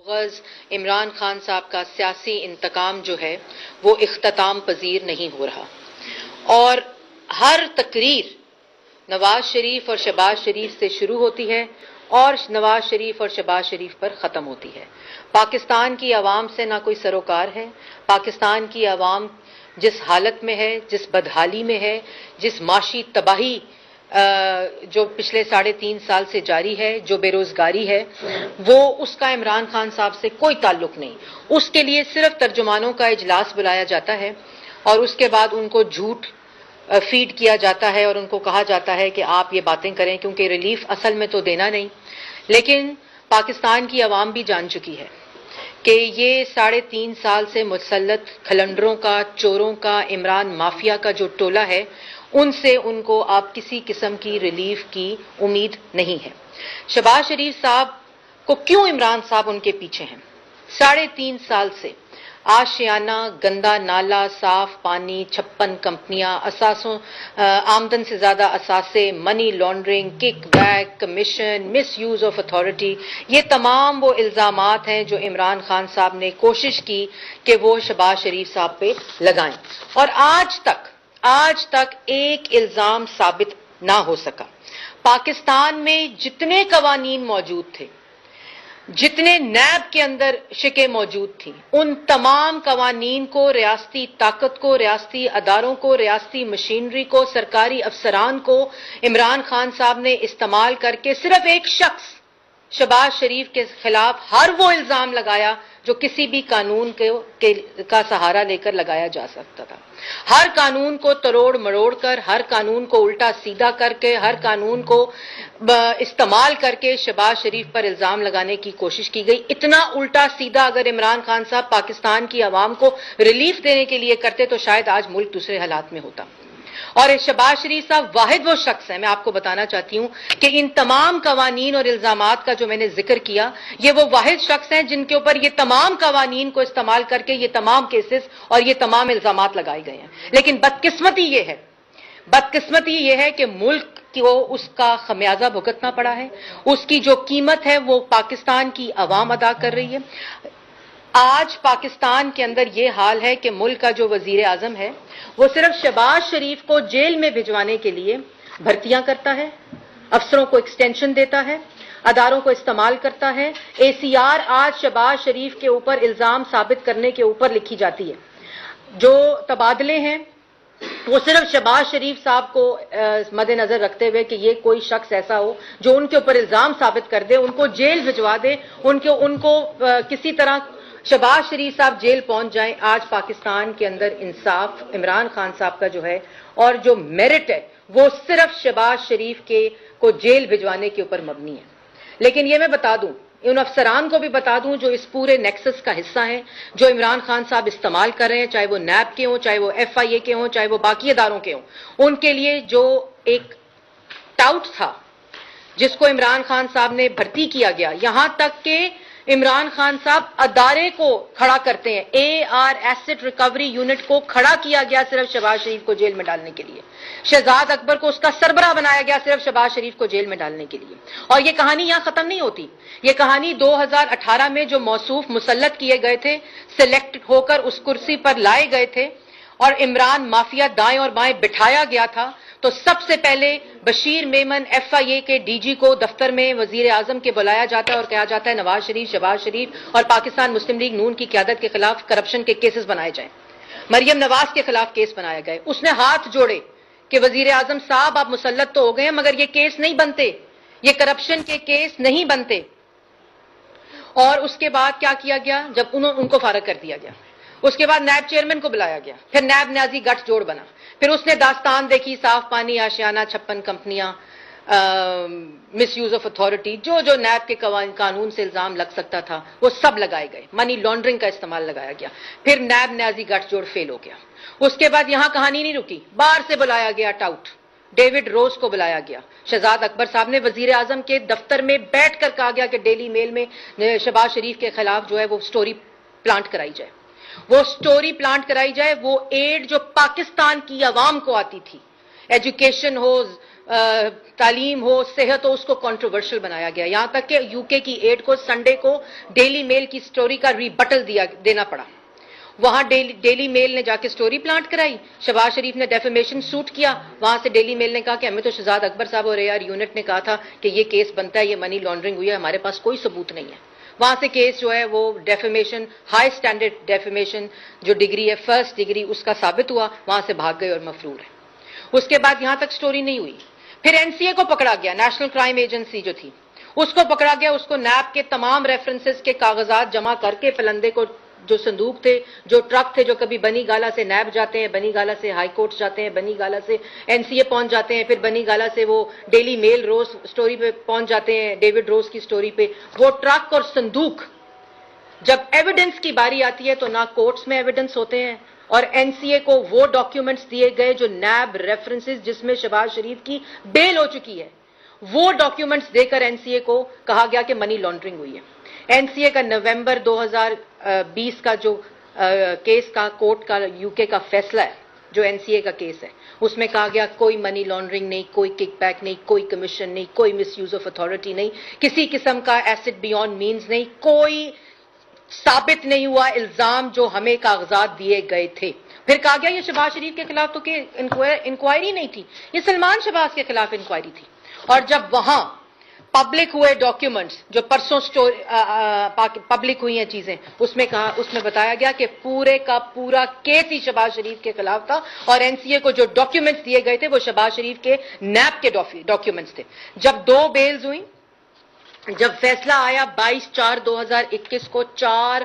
غز عمران خان صاحب کا سیاسی انتقام جو ہے وہ اختتام پذیر نہیں ہو رہا، اور ہر تقریر نواز شریف اور شہباز شریف سے شروع ہوتی ہے اور نواز شریف اور شہباز شریف پر ختم ہوتی ہے۔ پاکستان کی عوام سے نہ کوئی سروکار ہے۔ پاکستان کی عوام جس حالت میں ہے، جس بدحالی میں ہے، جس معاشی تباہی جو پچھلے 3.5 سال سے جاری ہے، جو بے روزگاری ہے، وہ اس کا عمران خان صاحب سے کوئی تعلق نہیں۔ اس کے لیے صرف ترجمانوں کا اجلاس بلایا جاتا ہے اور اس کے بعد ان کو جھوٹ فیڈ کیا جاتا ہے اور ان کو کہا جاتا ہے کہ آپ یہ باتیں کریں، کیونکہ ریلیف اصل میں تو دینا نہیں۔ لیکن پاکستان کی عوام بھی جان چکی ہے کہ یہ 3.5 سال سے مسلط کھلنڈروں کا، چوروں کا، عمران مافیا کا جو ٹولہ ہے، ان سے ان کو اب کسی قسم کی ریلیف کی امید نہیں ہے۔ شہباز شریف صاحب کو کیوں عمران صاحب ان کے پیچھے ہیں؟ 3.5 سال سے آشیانہ، گندا نالا، صاف پانی، 56 کمپنیاں، آمدن سے زیادہ اثاثے، money laundering, kickback, commission, misuse of authority, یہ تمام وہ الزامات ہیں جو عمران خان صاحب نے کوشش کی کہ وہ شہباز شریف صاحب پہ لگائیں، اور آج تک ایک الزام ثابت نہ ہو سکا۔ پاکستان میں جتنے قوانین موجود تھے، جتنے نیب کے اندر شکیں موجود تھیں، ان تمام قوانین کو، ریاستی طاقت کو، ریاستی اداروں کو، ریاستی مشینری کو، سرکاری افسران کو عمران خان صاحب نے استعمال کر کے صرف ایک شخص شہباز شریف کے خلاف ہر وہ الزام لگایا جو کسی بھی قانون کا سہارا لے کر لگایا جا سکتا تھا۔ ہر قانون کو تروڑ مروڑ کر، ہر قانون کو الٹا سیدھا کر کے، ہر قانون کو استعمال کر کے شہباز شریف پر الزام لگانے کی کوشش کی گئی۔ اتنا الٹا سیدھا اگر عمران خان صاحب پاکستان کی عوام کو ریلیف دینے کے لیے کرتے تو شاید آج ملک دوسرے حالات میں ہوتا۔ اور شہباز شریف صاحب واحد وہ شخص ہے، میں آپ کو بتانا چاہتی ہوں کہ ان تمام قوانین اور الزامات کا جو میں نے ذکر کیا، یہ وہ واحد شخص ہیں جن کے اوپر یہ تمام قوانین کو استعمال کر کے یہ تمام کیسز اور یہ تمام الزامات لگائے گئے ہیں۔ لیکن بدقسمتی یہ ہے کہ ملک کو اس کا خمیازہ بھگتنا پڑا ہے۔ اس کی جو قیمت ہے وہ پاکستان کی عوام ادا کر رہی ہے۔ آج پاکستان کے اندر یہ حال ہے کہ ملک کا جو وزیر اعظم ہے وہ صرف شہباز شریف کو جیل میں بھجوانے کے لیے بھرتیاں کرتا ہے، افسروں کو ایکسٹینشن دیتا ہے، اداروں کو استعمال کرتا ہے۔ ACR آج شہباز شریف کے اوپر الزام ثابت کرنے کے اوپر لکھی جاتی ہے۔ جو تبادلے ہیں وہ صرف شہباز شریف صاحب کو مد نظر رکھتے ہوئے کہ یہ کوئی شخص ایسا ہو جو ان کے اوپر الزام ثابت کر دے، ان کو جیل بھجوا دے، ان کو کسی طرح شہباز شریف صاحب جیل پہنچ جائیں۔ آج پاکستان کے اندر انصاف عمران خان صاحب کا جو ہے اور جو میرٹ ہے وہ صرف شہباز شریف کو جیل بھجوانے کے اوپر مبنی ہے۔ لیکن یہ میں بتا دوں، ان افسران کو بھی بتا دوں جو اس پورے نیکسس کا حصہ ہیں، جو عمران خان صاحب استعمال کر رہے ہیں، چاہے وہ نیب کے ہوں، چاہے وہ FIA کے ہوں، چاہے وہ باقی اداروں کے ہوں، ان کے لیے جو ایک ٹاؤٹ تھا جس کو عمران خان صاحب نے بھرتی کیا گیا، یہاں تک کہ عمران خان صاحب ادارے کو کھڑا کرتے ہیں، AR ایسٹ ریکوری یونٹ کو کھڑا کیا گیا صرف شہباز شریف کو جیل میں ڈالنے کے لیے۔ شہزاد اکبر کو اس کا سربراہ بنایا گیا صرف شہباز شریف کو جیل میں ڈالنے کے لیے۔ اور یہ کہانی یہاں ختم نہیں ہوتی، یہ کہانی 2018 میں جو موصوف مسلط کیے گئے تھے، سلیکٹ ہو کر اس کرسی پر لائے گئے تھے اور عمران مافیا دائیں اور بائیں بٹھایا گیا تھا، تو سب سے پہلے بشیر میمن FIA کے DG کو دفتر میں وزیر اعظم کے بلایا جاتا ہے اور کہا جاتا ہے نواز شریف، شہباز شریف اور پاکستان مسلم لیگ نون کی قیادت کے خلاف کرپشن کے کیسز بنائے جائیں۔ مریم نواز کے خلاف کیس بنایا گئے، اس نے ہاتھ جوڑے کہ وزیر اعظم صاحب آپ مسلط تو ہو گئے ہیں مگر یہ کیس نہیں بنتے، یہ کرپشن کے کیس نہیں بنتے۔ اور اس کے بعد کیا کیا گیا؟ جب ان کو فارغ کر دیا گیا، اس کے بعد نیب چیئرمین کو بلایا گیا، پھر نیب نیازی گٹھ جوڑ بنا، پھر اس نے داستان دیکھی، صاف پانی، آشیانہ، 56 کمپنیاں، مس یوز آف اتھارٹی، جو نیب کے قانون سے الزام لگ سکتا تھا وہ سب لگائے گئے، منی لانڈرنگ کا استعمال لگایا گیا، پھر نیب نیازی گٹھ جوڑ فیل ہو گیا۔ اس کے بعد یہاں کہانی نہیں رکی، باہر سے بلایا گیا ٹاؤٹ، ڈیوڈ روز کو بلایا گیا، شہزاد اکبر صاحب نے وزیر اعظم کے دفتر میں بیٹھ کر کہا گیا کہ ڈیلی میل میں شہباز شریف کے خلاف جو ہے وہ سٹوری پلانٹ کرائی جائے، وہ ایڈ جو پاکستان کی عوام کو آتی تھی، ایجوکیشن ہو، تعلیم ہو, صحت ہو, اس کو کنٹروورشل بنایا گیا, یہاں تک کہ UK کی 8 کو سنڈے کو ڈیلی میل کی سٹوری کا ریبٹل دینا پڑا. وہاں ڈیلی میل نے جا کے سٹوری پلانٹ کرائی, شہباز شریف نے ڈیفیمیشن سوٹ کیا, وہاں سے ڈیلی میل نے کہا کہ ہمیں تو شہزاد اکبر صاحب اور AR یونٹ نے کہا تھا کہ یہ کیس بنتا ہے, یہ منی لانڈرنگ ہوئی ہے, ہمارے پاس کوئی ثبوت نہیں ہے. وہاں سے کیس جو ہے وہ ڈیفیمیشن, ہائی سٹینڈرڈ ڈیفیمیشن جو ڈگری ہے, فرسٹ ڈگری, اس کا ثابت ہوا, وہاں سے بھاگ گئے اور مفرور ہے. اس کے بعد یہاں تک سٹوری نہیں ہوئی. پھر NCA کو پکڑا گیا, نیشنل کرائم ایجنسی جو تھی اس کو پکڑا گیا, اس کو نیب کے تمام ریفرنسز کے کاغذات جمع کر کے پلندے کو, جو صندوق تھے, جو ٹرک تھے, جو کبھی بنی گالا سے نیب جاتے ہیں, بنی گالا سے ہائی کورٹ جاتے ہیں, بنی گالا سے NCA پہنچ جاتے ہیں, پھر بنی گالا سے وہ ڈیلی میل روز سٹوری پہ پہنچ جاتے ہیں, ڈیوڈ روز کی سٹوری پہ. وہ ٹرک اور صندوق جب ایویڈنس کی باری آتی ہے تو نہ کورٹس میں ایویڈنس ہوتے ہیں, اور NCA کو وہ ڈاکیومنٹس دیے گئے جو نیب ریفرنسز جس میں شہباز شریف کی بیل ہو چکی ہے, وہ ڈاکیومنٹس دے کر NCA کو کہا گیا کہ منی لانڈرنگ ہوئی ہے. NCA کا نومبر 2020 کا جو کیس کا کورٹ کا UK کا فیصلہ ہے, جو NCA کا کیس ہے, اس میں کہا گیا کوئی منی لانڈرنگ نہیں, کوئی کک بیک نہیں, کوئی کمیشن نہیں, کوئی مس یوز آف اتھارٹی نہیں, کسی قسم کا ایسٹ بیونڈ مینز نہیں, کوئی ثابت نہیں ہوا الزام جو ہمیں کاغذات دیے گئے تھے. پھر کہا گیا یہ شہباز شریف کے خلاف تو کہ انکوائری نہیں تھی, یہ سلمان شہباز کے خلاف انکوائری تھی. اور جب وہاں پبلک ہوئے ڈاکیومنٹس, جو پرسوں پبلک ہوئی ہیں چیزیں, اس میں بتایا گیا کہ پورے کا پورا کیس ہی شہباز شریف کے خلاف تھا, اور NCA کو جو ڈاکیومنٹس دیے گئے تھے وہ شہباز شریف کے نیب کے ڈاکیومنٹس تھے. جب 2 بیلز ہوئیں, جب فیصلہ آیا 22/4/2021 کو, 4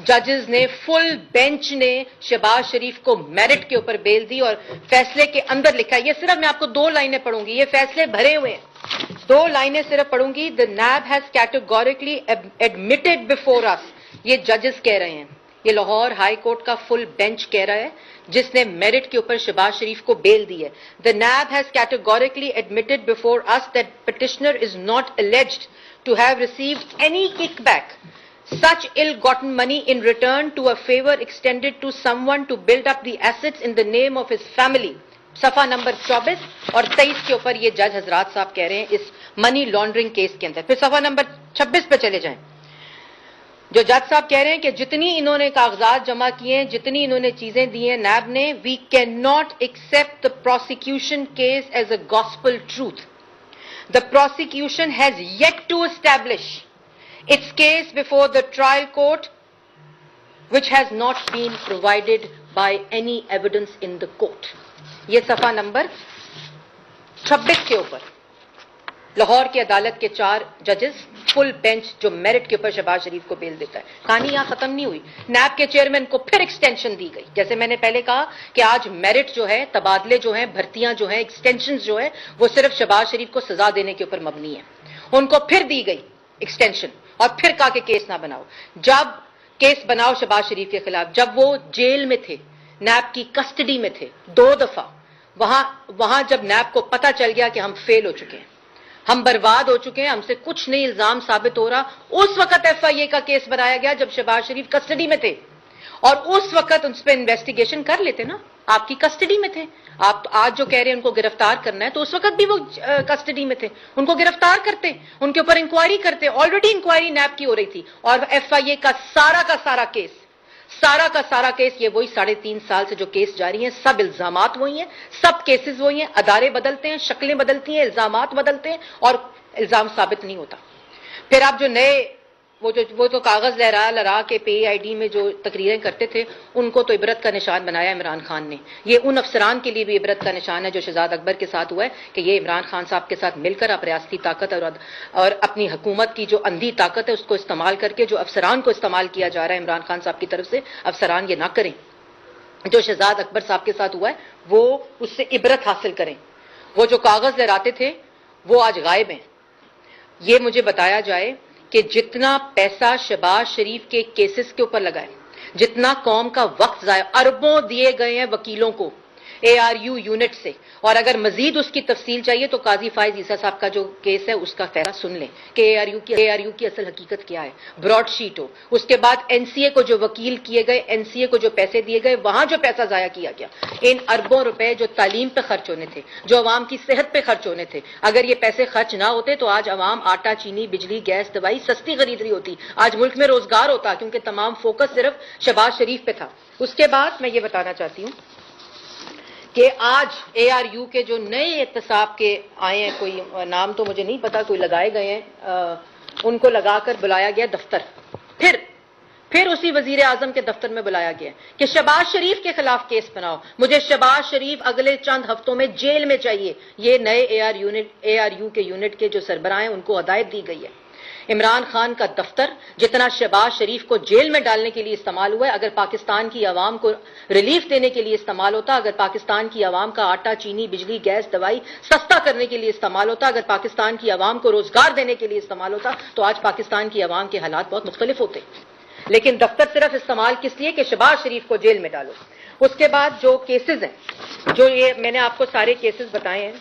ججز نے, فل بینچ نے شہباز شریف کو میرٹ کے اوپر بیل دی, اور فیصلے کے اندر لکھا ہے, یہ صرف میں آپ کو 2 لائنیں پڑھوں گی, یہ فیصلے بھرے ہوئے ہیں, 2 لائنیں صرف پڑھوں گی. The NAB has categorically admitted before us, یہ ججز کہہ رہے ہیں, یہ لاہور ہائی کورٹ کا فل بینچ کہہ رہا ہے جس نے میرٹ کے اوپر شہباز شریف کو بیل دی ہے. The NAB has categorically admitted before us that petitioner is not alleged to have received any kickback, such ill-gotten money in return to a favor extended to someone to build up the assets in the name of his family. صفحہ number 24 اور 23 کے اوپر یہ جج حضرات صاحب کہہ رہے ہیں اس منی لانڈرنگ کیس کے اندر. پھر صفحہ نمبر 26 پہ چلے جائیں, جو جج صاحب کہہ رہے ہیں کہ جتنی انہوں نے کاغذات جمع کیے ہیں, جتنی انہوں نے چیزیں دی ہیں نیب نے, we can not accept the prosecution case as a gospel truth. The prosecution has yet to establish its case before the trial court, which has not been provided by any evidence in the court. یہ صفحہ number 26 کے اوپر لاہور کی عدالت کے 4 ججز, full bench, جو merit کے اوپر شہباز شریف کو بیل دیتا ہے. کہانی یہاں ختم نہیں ہوئی, نیب کے چیئرمین کو پھر ایکسٹینشن دی گئی. جیسے میں نے پہلے کہا کہ آج میرٹ جو ہے, تبادلے جو ہیں, بھرتیاں جو ہیں, ایکسٹینشنز جو ہے, وہ صرف شہباز شریف کو سزا دینے کے اوپر مبنی ہے. ان کو پھر دی گئی ایکسٹینشن, اور پھر کہا کہ کیس نہ بناؤ. جب کیس بناؤ شہباز شریف کے خلاف, جب وہ جیل میں تھے, نیب کی کسٹڈی میں تھے 2 دفعہ, وہاں جب نیب کو پتہ چل گیا کہ ہم فیل ہو چکے ہیں, ہم برباد ہو چکے ہیں, ہم سے کچھ نہیں الزام ثابت ہو رہا, اس وقت FIA کا کیس بنایا گیا جب شہباز شریف کسٹڈی میں تھے, اور اس وقت ان پہ انویسٹیگیشن کر لیتے نا, آپ کی کسٹڈی میں تھے. آپ آج جو کہہ رہے ہیں ان کو گرفتار کرنا ہے, تو اس وقت بھی وہ کسٹڈی میں تھے, ان کو گرفتار کرتے, ان کے اوپر انکوائری کرتے. آلریڈی انکوائری نیب کی ہو رہی تھی, اور FIA کا سارا کیس یہ وہی 3.5 سال سے جو کیس جاری ہیں, سب الزامات وہی ہیں, سب کیسز وہی ہیں, ادارے بدلتے ہیں, شکلیں بدلتی ہیں, الزامات بدلتے ہیں, اور الزام ثابت نہیں ہوتا. پھر آپ جو نئے وہ تو کاغذ لہرا کے PID میں جو تقریریں کرتے تھے, ان کو تو عبرت کا نشان بنایا عمران خان نے. یہ ان افسران کے لیے بھی عبرت کا نشان ہے جو شہزاد اکبر کے ساتھ ہوا ہے, کہ یہ عمران خان صاحب کے ساتھ مل کر آپ ریاستی طاقت اور اپنی حکومت کی جو اندھی طاقت ہے اس کو استعمال کر کے, جو افسران کو استعمال کیا جا رہا ہے عمران خان صاحب کی طرف سے, افسران یہ نہ کریں. جو شہزاد اکبر صاحب کے ساتھ ہوا ہے وہ اس سے عبرت حاصل کریں. وہ جو کاغذ لہراتے تھے وہ آج غائب ہیں. یہ مجھے بتایا جائے کہ جتنا پیسہ شہباز شریف کے کیسز کے اوپر لگا ہے, جتنا قوم کا وقت ضائع, اربوں دیے گئے ہیں وکیلوں کو, ARU یونٹ سے، اور اگر مزید اس کی تفصیل چاہیے تو قاضی فائز عیسیٰ صاحب کا جو کیس ہے اس کا فیرا سن لیں کہ ARU کی اصل حقیقت کیا ہے، براڈ شیٹ ہو۔ اس کے بعد NCA کو جو وکیل کیے گئے، NCA کو جو پیسے دیے گئے، وہاں جو پیسہ ضائع کیا گیا، ان اربوں روپے جو تعلیم پہ خرچ ہونے تھے، جو عوام کی صحت پہ خرچ ہونے تھے، اگر یہ پیسے خرچ نہ ہوتے تو آج عوام آٹا، چینی، بجلی، گیس، دوائی سستی خرید رہی ہوتی، آج ملک میں روزگار ہوتا، کیونکہ تمام فوکس صرف شہباز شریف پہ تھا۔ اس کے بعد میں یہ بتانا چاہتی ہوں کہ آج ARU کے جو نئے احتساب کے آئے ہیں، کوئی نام تو مجھے نہیں پتا، کوئی لگائے گئے ہیں، ان کو لگا کر بلایا گیا دفتر، پھر اسی وزیر اعظم کے دفتر میں بلایا گیا کہ شہباز شریف کے خلاف کیس بناؤ، مجھے شہباز شریف اگلے چند ہفتوں میں جیل میں چاہیے۔ یہ نئے ARU کے یونٹ کے جو سربراہ ہیں ان کو ہدایت دی گئی ہے۔ عمران خان کا دفتر جتنا شہباز شریف کو جیل میں ڈالنے کے لیے استعمال ہوا ہے، اگر پاکستان کی عوام کو ریلیف دینے کے لیے استعمال ہوتا، اگر پاکستان کی عوام کا آٹا، چینی، بجلی، گیس، دوائی سستا کرنے کے لیے استعمال ہوتا، اگر پاکستان کی عوام کو روزگار دینے کے لیے استعمال ہوتا تو آج پاکستان کی عوام کے حالات بہت مختلف ہوتے۔ لیکن دفتر صرف استعمال کس لیے کہ شہباز شریف کو جیل میں ڈالو۔ اس کے بعد جو کیسز ہیں، جو یہ میں نے آپ کو سارے کیسز بتائے ہیں،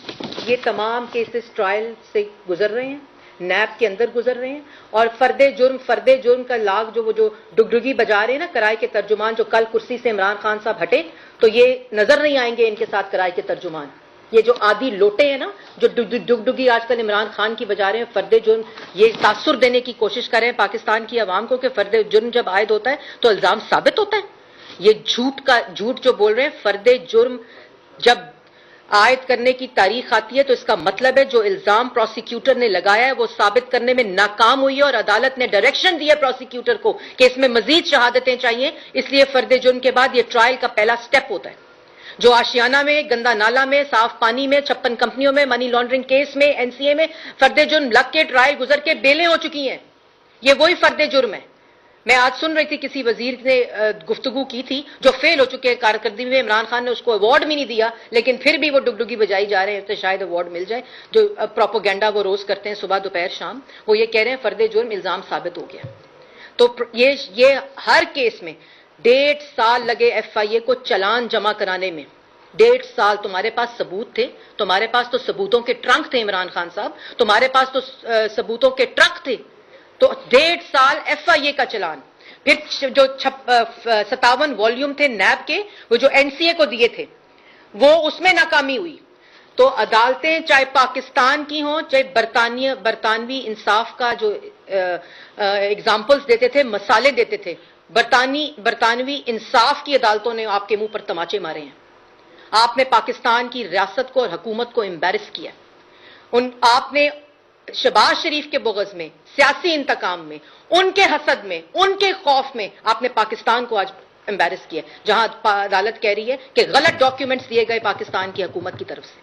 یہ تمام کیسز ٹرائل سے گزر رہے ہیں، نیب کے اندر گزر رہے ہیں، اور فرد جرم کا لاگ جو وہ جو ڈگڈگی بجا رہے ہیں نا کرائے کے ترجمان، جو کل کرسی سے عمران خان صاحب ہٹے تو یہ نظر نہیں آئیں گے ان کے ساتھ کرائے کے ترجمان، یہ جو آدھی لوٹے ہیں نا جو ڈگڈگی آج کل عمران خان کی بجا رہے ہیں، فرد جرم، یہ تاثر دینے کی کوشش کر رہے ہیں پاکستان کی عوام کو کہ فرد جرم جب عائد ہوتا ہے تو الزام ثابت ہوتا ہے۔ یہ جھوٹ جو بول رہے ہیں، فرد جرم جب عائد کرنے کی تاریخ آتی ہے تو اس کا مطلب ہے جو الزام پروسیکیوٹر نے لگایا ہے وہ ثابت کرنے میں ناکام ہوئی ہے، اور عدالت نے ڈائریکشن دیا پروسیکیوٹر کو کہ اس میں مزید شہادتیں چاہیے، اس لیے فرد جرم کے بعد یہ ٹرائل کا پہلا سٹیپ ہوتا ہے۔ جو آشیانہ میں، گندا نالا میں، صاف پانی میں، 56 کمپنیوں میں، منی لانڈرنگ کیس میں، NCA میں فرد جرم لگ کے ٹرائل گزر کے بیلیں ہو چکی ہیں، یہ وہی فرد جرم ہے۔ میں آج سن رہی تھی کسی وزیر نے گفتگو کی تھی جو فیل ہو چکے ہیں کارکردگی میں، عمران خان نے اس کو ایوارڈ بھی نہیں دیا لیکن پھر بھی وہ ڈگڈگی بجائی جا رہے ہیں تو شاید ایوارڈ مل جائے، جو پروپیگنڈا وہ روز کرتے ہیں صبح دوپہر شام، وہ یہ کہہ رہے ہیں فرد جرم الزام ثابت ہو گیا۔ تو یہ ہر کیس میں 1.5 سال لگے FIA کو چلان جمع کرانے میں، 1.5 سال۔ تمہارے پاس ثبوت تھے، تمہارے پاس تو ثبوتوں کے ٹرنک تھے عمران خان صاحب، تمہارے پاس تو ثبوتوں کے ٹرک تھے، تو 1.5 سال FIA کا چلان، پھر جو 57 والیوم تھے نیب کے، وہ جو NCA کو دیے تھے وہ اس میں ناکامی ہوئی۔ تو عدالتیں چاہے پاکستان کی ہوں چاہے برطانوی انصاف کا جو ایگزامپلز دیتے تھے، مثالیں دیتے تھے، برطانوی انصاف کی عدالتوں نے آپ کے منہ پر تماچے مارے ہیں۔ آپ نے پاکستان کی ریاست کو اور حکومت کو امبیرس کیا، آپ نے شہباز شریف کے بغض میں، سیاسی انتقام میں، ان کے حسد میں، ان کے خوف میں آپ نے پاکستان کو آج امبیرس کیا، جہاں عدالت کہہ رہی ہے کہ غلط ڈاکیومنٹس دیے گئے پاکستان کی حکومت کی طرف سے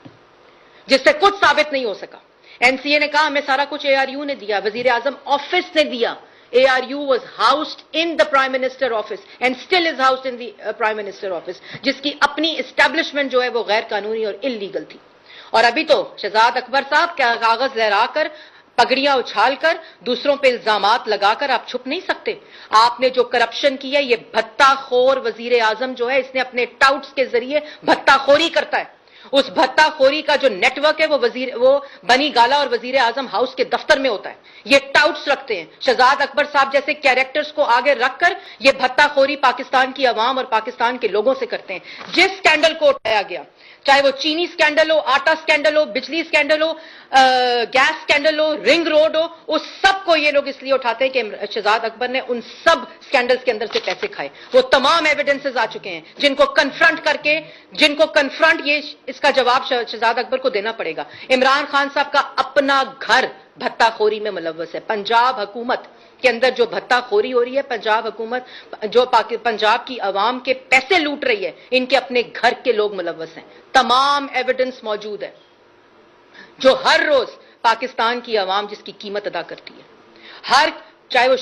جس سے کچھ ثابت نہیں ہو سکا۔ NCA نے کہا ہمیں سارا کچھ ARU نے دیا، وزیر اعظم آفس نے دیا۔ ARU was housed in the Prime Minister office and still is housed in the Prime Minister office، جس کی اپنی اسٹیبلشمنٹ جو ہے وہ غیر قانونی اور انلیگل تھی۔ اور ابھی تو شہزاد اکبر صاحب کاغذ لہرا کر، پگڑیاں اچھال کر، دوسروں پہ الزامات لگا کر آپ چھپ نہیں سکتے۔ آپ نے جو کرپشن کی ہے، یہ بھتہ خور وزیر اعظم جو ہے اس نے اپنے ٹاؤٹس کے ذریعے بھتہ خوری کرتا ہے۔ اس بھتہ خوری کا جو نیٹ ورک ہے وہ بنی گالا اور وزیر اعظم ہاؤس کے دفتر میں ہوتا ہے۔ یہ ٹاؤٹس رکھتے ہیں، شہزاد اکبر صاحب جیسے کیریکٹرز کو آگے رکھ کر یہ بھتہ خوری پاکستان کی عوام اور پاکستان کے لوگوں سے کرتے ہیں۔ جس سکینڈل کو اٹھایا گیا، چاہے وہ چینی سکینڈل ہو، آٹا سکینڈل ہو، بجلی سکینڈل ہو، گیس سکینڈل ہو، رنگ روڈ ہو، اس سب کو یہ لوگ اس لیے اٹھاتے ہیں کہ شہزاد اکبر نے ان سب سکینڈلز کے اندر سے پیسے کھائے۔ وہ تمام ایویڈنسز آ چکے ہیں جن کو کنفرنٹ یہ اس کا جواب شہزاد اکبر کو دینا پڑے گا۔ عمران خان صاحب کا اپنا گھر بھتہ خوری میں ملوث ہے۔ پنجاب حکومت کے اندر جو بھتہ خوری ہو رہی ہے، پنجاب حکومت جو پنجاب کی عوام کے پیسے لوٹ رہی ہے، ان کے اپنے گھر کے لوگ ملوث ہیں۔ تمام ایویڈنس موجود ہے جو ہر روز پاکستان کی عوام جس کی قیمت ادا کرتی ہے۔ چاہے وہ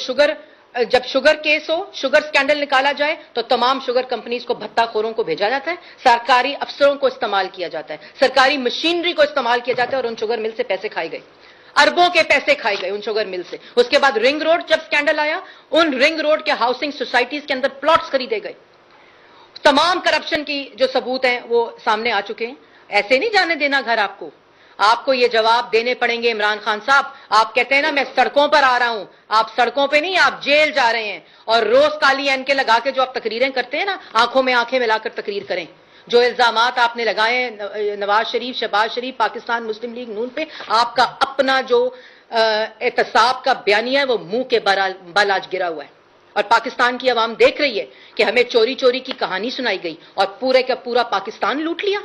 جب شوگر کیس ہو، شوگر سکینڈل نکالا جائے تو تمام شوگر کمپنیز کو بھتہ خوروں کو بھیجا جاتا ہے، سرکاری افسروں کو استعمال کیا جاتا ہے، سرکاری مشینری کو استعمال کیا جاتا ہے، اور ان شوگر مل سے پیسے کھائے گئے، اربوں کے پیسے کھائے گئے ان شوگر مل سے۔ اس کے بعد رنگ روڈ جب سکینڈل آیا، ان رنگ روڈ کے ہاؤسنگ سوسائٹیز کے اندر پلاٹس خریدے گئے، تمام کرپشن کی جو ثبوت ہیں وہ سامنے آ چکے ہیں. ایسے نہیں جانے دینا گھر آپ کو یہ جواب دینے پڑیں گے. عمران خان صاحب آپ کہتے ہیں نا میں سڑکوں پر آ رہا ہوں، آپ سڑکوں پہ نہیں، آپ جیل جا رہے ہیں. اور روز کالی اینکیں لگا کے جو آپ تقریریں کرتے ہیں نا، آنکھوں میں آنکھیں ملا کر تقریر کریں. جو الزامات آپ نے لگائے ہیں نواز شریف، شہباز شریف، پاکستان مسلم لیگ نون پہ، آپ کا اپنا جو احتساب کا بیانیہ ہے وہ منہ کے بل آج گرا ہوا ہے. اور پاکستان کی عوام دیکھ رہی ہے کہ ہمیں چوری چوری کی کہانی سنائی گئی اور پورے کا پورا پاکستان لوٹ لیا.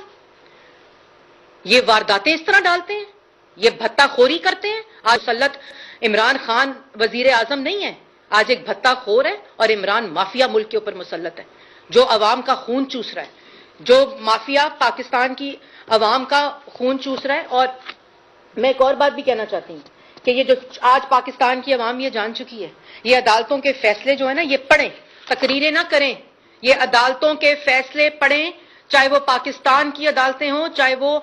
یہ وارداتیں اس طرح ڈالتے ہیں، یہ بھتہ خوری کرتے ہیں. آج مسلط عمران خان وزیر اعظم نہیں ہے، آج ایک بھتہ خور ہے اور عمران مافیا ملک کے اوپر مسلط ہے جو عوام کا خون چوس رہا ہے، جو مافیا پاکستان کی عوام کا خون چوس رہا ہے. اور میں ایک اور بات بھی کہنا چاہتی ہوں کہ یہ جو آج پاکستان کی عوام یہ جان چکی ہے، یہ عدالتوں کے فیصلے جو ہے نا، یہ پڑھیں، تقریریں نہ کریں. یہ عدالتوں کے فیصلے پڑھیں، چاہے وہ پاکستان کی عدالتیں ہوں، چاہے وہ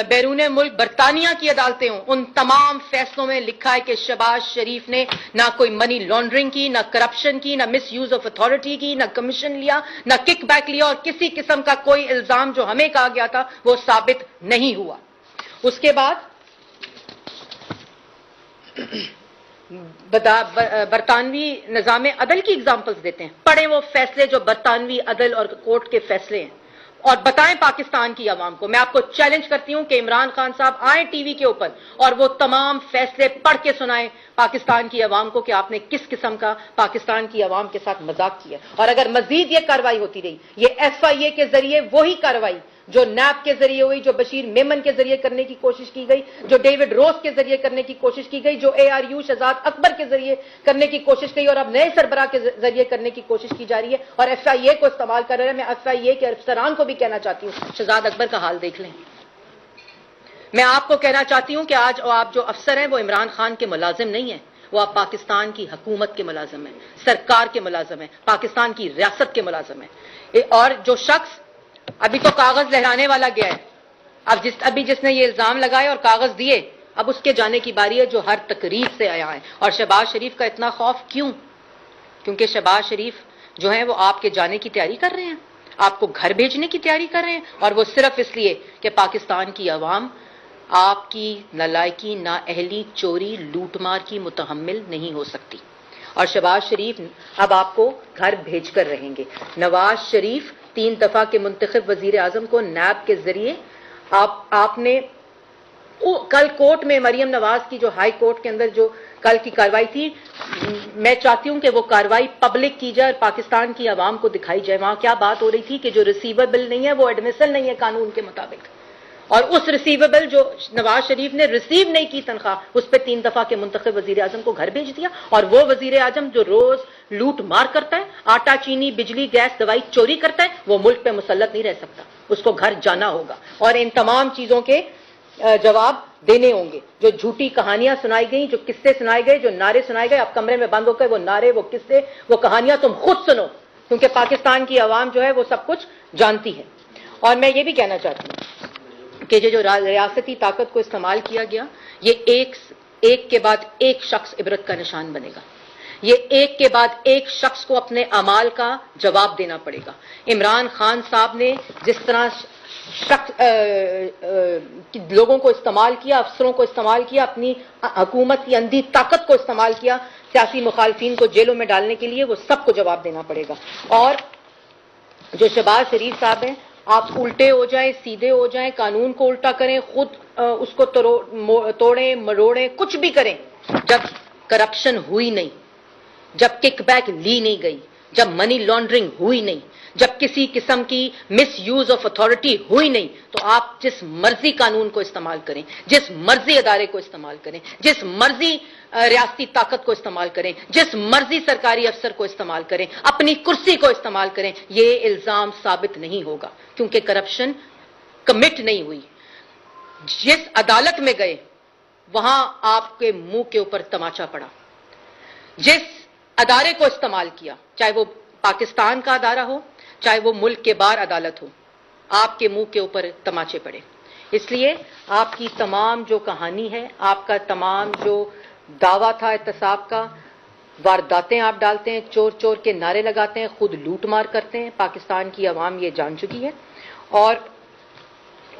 بیرون ملک برطانیہ کی عدالتیں ہوں. ان تمام فیصلوں میں لکھا ہے کہ شہباز شریف نے نہ کوئی منی لانڈرنگ کی، نہ کرپشن کی، نہ مس یوز آف اتھارٹی کی، نہ کمیشن لیا، نہ کک بیک لیا، اور کسی قسم کا کوئی الزام جو ہمیں کہا گیا تھا وہ ثابت نہیں ہوا. اس کے بعد برطانوی نظام عدل کی ایگزامپلز دیتے ہیں. پڑھیں وہ فیصلے جو برطانوی عدل اور کورٹ کے فیصلے ہیں اور بتائیں پاکستان کی عوام کو. میں آپ کو چیلنج کرتی ہوں کہ عمران خان صاحب آئیں ٹی وی کے اوپر اور وہ تمام فیصلے پڑھ کے سنائیں پاکستان کی عوام کو کہ آپ نے کس قسم کا پاکستان کی عوام کے ساتھ مذاق کیا. اور اگر مزید یہ کارروائی ہوتی رہی، یہ ایف آئی اے کے ذریعے وہی کارروائی جو نیب کے ذریعے ہوئی، جو بشیر میمن کے ذریعے کرنے کی کوشش کی گئی، جو ڈیوڈ روز کے ذریعے کرنے کی کوشش کی گئی، جو اے آر یو شہزاد اکبر کے ذریعے کرنے کی کوشش کی اور اب نئے سربراہ کے ذریعے کرنے کی کوشش کی جا رہی ہے اور ایف آئی اے کو استعمال کر رہے ہیں. میں ایف آئی اے کے افسران کو بھی کہنا چاہتی ہوں شہزاد اکبر کا حال دیکھ لیں. میں آپ کو کہنا چاہتی ہوں کہ آج آپ جو افسر ہیں وہ عمران خان کے ملازم نہیں ہیں، وہ آپ پاکستان کی حکومت کے ملازم ہیں، سرکار کے ملازم ہیں، پاکستان کی ریاست کے ملازم ہیں. اور جو شخص ابھی تو کاغذ لہرانے والا گیا ہے، ابھی جس نے یہ الزام لگائے اور کاغذ دیے، اب اس کے جانے کی باری ہے جو ہر تقریر سے آیا ہے. اور شہباز شریف کا اتنا خوف کیوں؟ کیونکہ شہباز شریف جو ہیں وہ آپ کے جانے کی تیاری کر رہے ہیں، آپ کو گھر بھیجنے کی تیاری کر رہے ہیں، اور وہ صرف اس لیے کہ پاکستان کی عوام آپ کی نالائکی، نااہلی، چوری، لوٹ مار کی متحمل نہیں ہو سکتی. اور شہباز شریف اب آپ کو گھر بھیج کر رہیں گے. نواز شریف 3 دفعہ کے منتخب وزیر اعظم کو نیب کے ذریعے آپ نے کل کورٹ میں مریم نواز کی جو ہائی کورٹ کے اندر جو کل کی کارروائی تھی، میں چاہتی ہوں کہ وہ کارروائی پبلک کی جائے اور پاکستان کی عوام کو دکھائی جائے. وہاں کیا بات ہو رہی تھی کہ جو ریسیویبل نہیں ہے وہ ایڈمیسل نہیں ہے قانون کے مطابق، اور اس ریسیویبل جو نواز شریف نے ریسیو نہیں کی تنخواہ، اس پہ 3 دفعہ کے منتخب وزیر اعظم کو گھر بھیج دیا. اور وہ وزیر اعظم جو روز لوٹ مار کرتا ہے، آٹا چینی بجلی گیس دوائی چوری کرتا ہے، وہ ملک پہ مسلط نہیں رہ سکتا، اس کو گھر جانا ہوگا. اور ان تمام چیزوں کے جواب دینے ہوں گے. جو جھوٹی کہانیاں سنائی گئیں، جو قصے سنائے گئے، جو نعرے سنائے گئے، آپ کمرے میں بند ہو کر وہ نعرے، وہ قصے، وہ کہانیاں تم خود سنو، کیونکہ پاکستان کی عوام جو ہے وہ سب کچھ جانتی ہے. اور میں یہ بھی کہنا چاہتی ہوں کہ جو ریاستی طاقت کو استعمال کیا گیا، یہ ایک کے بعد ایک شخص عبرت کا نشان بنے گا. یہ ایک کے بعد ایک شخص کو اپنے اعمال کا جواب دینا پڑے گا. عمران خان صاحب نے جس طرح لوگوں کو استعمال کیا، افسروں کو استعمال کیا، اپنی حکومت کی اندھی طاقت کو استعمال کیا سیاسی مخالفین کو جیلوں میں ڈالنے کے لیے، وہ سب کو جواب دینا پڑے گا. اور جو شہباز شریف صاحب ہیں، آپ الٹے ہو جائیں، سیدھے ہو جائیں، قانون کو الٹا کریں، خود اس کو توڑیں مروڑیں، کچھ بھی کریں، جب کرپشن ہوئی نہیں، جب کک بیک لی نہیں گئی، جب منی لانڈرنگ ہوئی نہیں، جب کسی قسم کی مس یوز آف اتھارٹی ہوئی نہیں، تو آپ جس مرضی قانون کو استعمال کریں، جس مرضی ادارے کو استعمال کریں، جس مرضی ریاستی طاقت کو استعمال کریں، جس مرضی سرکاری افسر کو استعمال کریں، اپنی کرسی کو استعمال کریں، یہ الزام ثابت نہیں ہوگا کیونکہ کرپشن کمٹ نہیں ہوئی. جس عدالت میں گئے وہاں آپ کے منہ کے اوپر تماچا پڑا. جس ادارے کو استعمال کیا، چاہے وہ پاکستان کا ادارہ ہو، چاہے وہ ملک کے باہر عدالت ہو، آپ کے منہ کے اوپر تماچے پڑے. اس لیے آپ کی تمام جو کہانی ہے، آپ کا تمام جو دعویٰ تھا احتساب کا، وارداتیں آپ ڈالتے ہیں, چور چور کے نعرے لگاتے ہیں, خود لوٹ مار کرتے ہیں. پاکستان کی عوام یہ جان چکی ہے. اور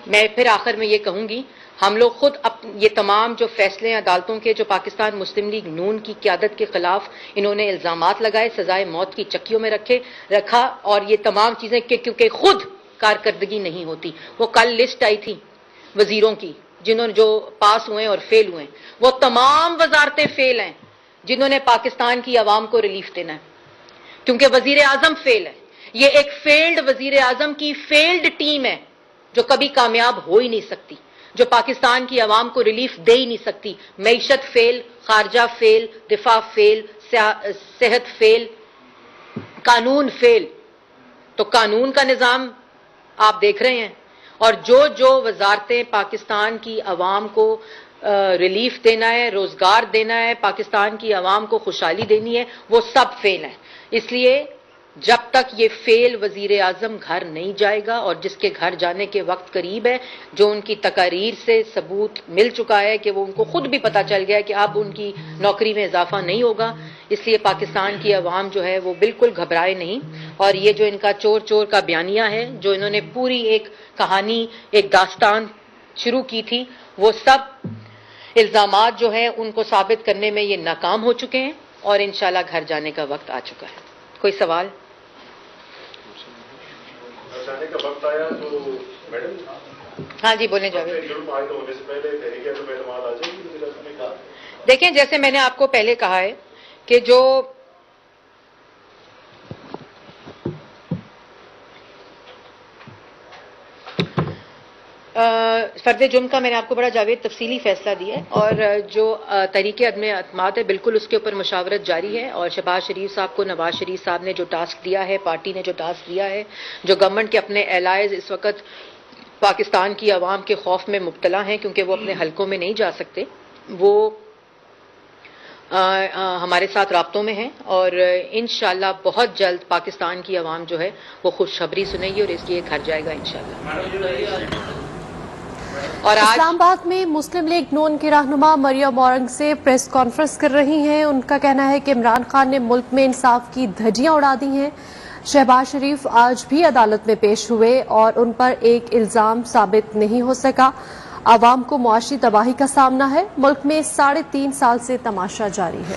میں پھر آخر میں یہ کہوں گی, ہم لوگ خود یہ تمام جو فیصلے عدالتوں کے جو پاکستان مسلم لیگ نون کی قیادت کے خلاف انہوں نے الزامات لگائے, سزائے موت کی چکیوں میں رکھا, اور یہ تمام چیزیں کیونکہ خود کارکردگی نہیں ہوتی. وہ کل لسٹ آئی تھی وزیروں کی جنہوں نے جو پاس ہوئے اور فیل ہوئے, وہ تمام وزارتیں فیل ہیں جنہوں نے پاکستان کی عوام کو ریلیف دینا ہے, کیونکہ وزیر اعظم فیل ہے. یہ ایک فیلڈ وزیر اعظم کی فیلڈ ٹیم ہے جو کبھی کامیاب ہو ہی نہیں سکتی, جو پاکستان کی عوام کو ریلیف دے ہی نہیں سکتی. معیشت فیل, خارجہ فیل, دفاع فیل, صحت فیل, قانون فیل. تو قانون کا نظام آپ دیکھ رہے ہیں, اور جو وزارتیں پاکستان کی عوام کو ریلیف دینا ہے, روزگار دینا ہے, پاکستان کی عوام کو خوشحالی دینی ہے, وہ سب فیل ہیں. اس لیے جب تک یہ فیل وزیر اعظم گھر نہیں جائے گا, اور جس کے گھر جانے کے وقت قریب ہے, جو ان کی تقاریر سے ثبوت مل چکا ہے کہ وہ ان کو خود بھی پتا چل گیا ہے کہ اب ان کی نوکری میں اضافہ نہیں ہوگا, اس لیے پاکستان کی عوام جو ہے وہ بالکل گھبرائے نہیں. اور یہ جو ان کا چور چور کا بیانیہ ہے, جو انہوں نے پوری ایک کہانی, ایک داستان شروع کی تھی, وہ سب الزامات جو ہیں ان کو ثابت کرنے میں یہ ناکام ہو چکے ہیں, اور انشاءاللہ گھر جانے کا وقت آ چکا ہے. کوئی سوال؟ جانے کا وقت آیا تو میڈم, ہاں جی بولیں جاوید. ہونے سے پہلے تحریک اعتماد آ جائے گی. دیکھیں, جیسے میں نے آپ کو پہلے کہا ہے کہ جو فرد جرم کا میں نے آپ کو بڑا جاوید تفصیلی فیصلہ دیا ہے, اور جو تحریک عدم اعتماد ہے بالکل اس کے اوپر مشاورت جاری ہے. اور شہباز شریف صاحب کو نواز شریف صاحب نے جو ٹاسک دیا ہے, پارٹی نے جو ٹاسک دیا ہے, جو گورنمنٹ کے اپنے الائز اس وقت پاکستان کی عوام کے خوف میں مبتلا ہیں کیونکہ وہ اپنے حلقوں میں نہیں جا سکتے, وہ ہمارے ساتھ رابطوں میں ہیں, اور انشاءاللہ بہت جلد پاکستان کی عوام جو ہے وہ خوشخبری سنے گی, اور اس لیے گھر جائے گا انشاءاللہ. اور اسلام آباد میں مسلم لیگ نون کی رہنما مریم اورنگ سے پریس کانفرنس کر رہی ہیں. ان کا کہنا ہے کہ عمران خان نے ملک میں انصاف کی دھجیاں اڑا دی ہیں. شہباز شریف آج بھی عدالت میں پیش ہوئے اور ان پر ایک الزام ثابت نہیں ہو سکا. عوام کو معاشی تباہی کا سامنا ہے. ملک میں 3.5 سال سے تماشا جاری ہے.